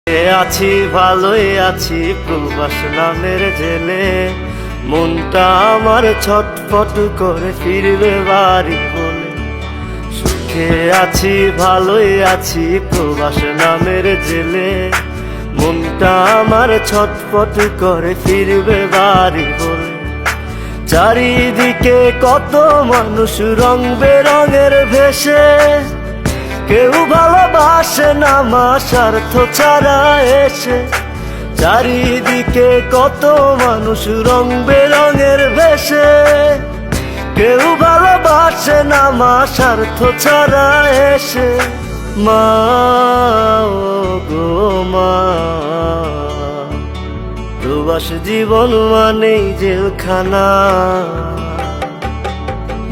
আছি ভালোই আছি প্রবাস নামের জেলে, মনটা আমার ছটফট করে ফিরবে বাড়ি বলে। সুখে আছি ভালোই আছি প্রবাস নামের জেলে, মনটা আমার ছটফট করে ফিরবে বাড়ি বলে। চারিদিকে কত মানুষ রং বেরঙের ভেসে, কেউ ভালোবাসে না মা স্বার্থ ছাড়া এসে। চারিদিকে কত মানুষ রং বেরঙের ভেসে, কেউ ভালোবাসে না মা স্বার্থ ছাড়া এসে। মা ও গো মা, প্রবাস জীবন মানেই জেলখানা।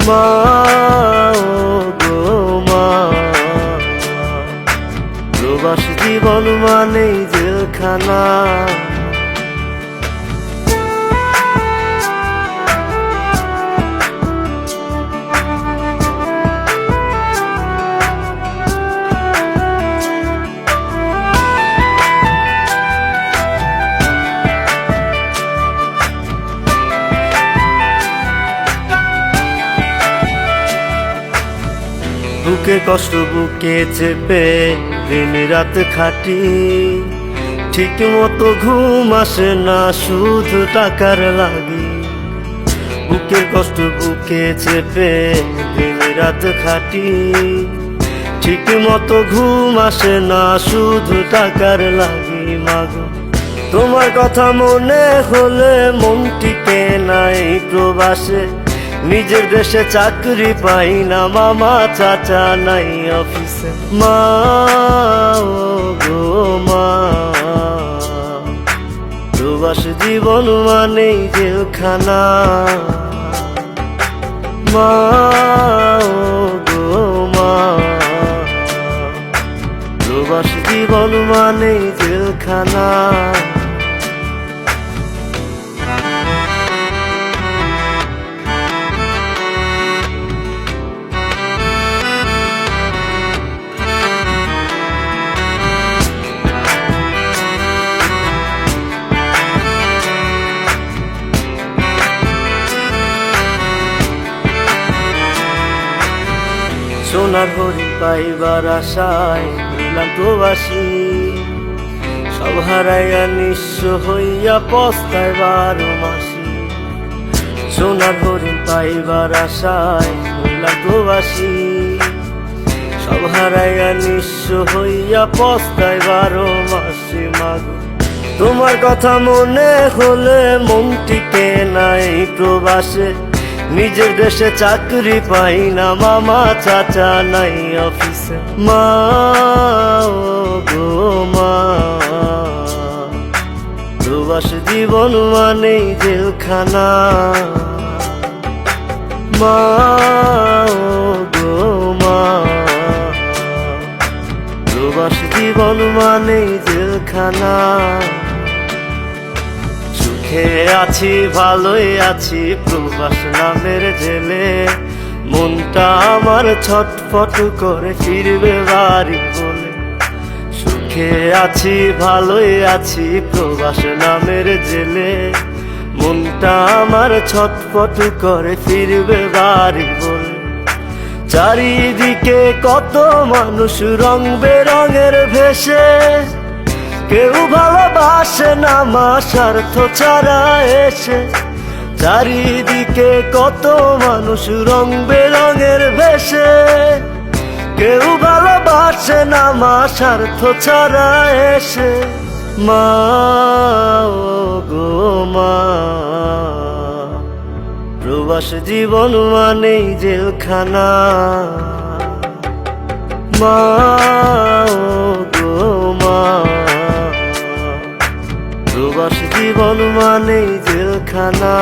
মা ও গো মা, প্রবাস জীবন মানেই জেলখানা। বুকে কষ্ট বুকে চেপে দিন রাত খাটি, ঠিক মতো ঘুম আসে না শুধু টাকার লাগি। বুকের কষ্ট বুকে চেপে দিন রাত খাটি, ঠিক মতো ঘুম আসে না শুধু টাকার লাগি। মাগো তোমার কথা মনে হলে মন টিকে নাই প্রবাসে, নিজের দেশে চাকরি পাই না মামা চাচা নাই অফিসে। মা ও গো মা, প্রবাস জীবন মানেই জেলখানা। মা ও গো মা, প্রবাস জীবন মানেই জেলখানা। সোনার হরিণ পাইবার আশায় হইলাম প্রবাসী, সব হারাইয়া নিঃস্ব হইয়া পস্তায় 12 মাসি। সোনার হরিণ পাইবার আশায় হইলাম প্রবাসী, সব হারাইয়া নিঃস্ব হইয়া পস্তায় 12 মাসি। মাগো তোমার কথা মনে হলে মন টিকে নাই প্রবাসে, নিজের দেশে চাকরি পাই না মামা চাচা নাই অফিসে। মা ও গো মা, প্রবাস জীবন মানেই জেলখানা। মা ও গো মা, প্রবাস জীবন মানেই জেলখানা। সুখে আছি ভালোই আছি প্রবাস নামের জেলে, মনটা আমার ছটফট করে ফিরবে বাড়ি বলে। সুখে আছি ভালোই আছি প্রবাস নামের জেলে, মনটা আমার ছটফট করে ফিরবে বাড়ি বলে। চারিদিকে কত মানুষ রং বেরঙের ভেসে, কেউ ভালোবাসে না মা স্বার্থ ছাড়া এসে। চারিদিকে কত মানুষ রং বেরঙের ভেসে, কেউ ভালোবাসে না মা স্বার্থ ছাড়া এসে। মা ও গো মা, প্রবাস জীবন মানেই জেলখানা। মা ও গো মা, প্রবাস জীবন মানেই জেলখানা।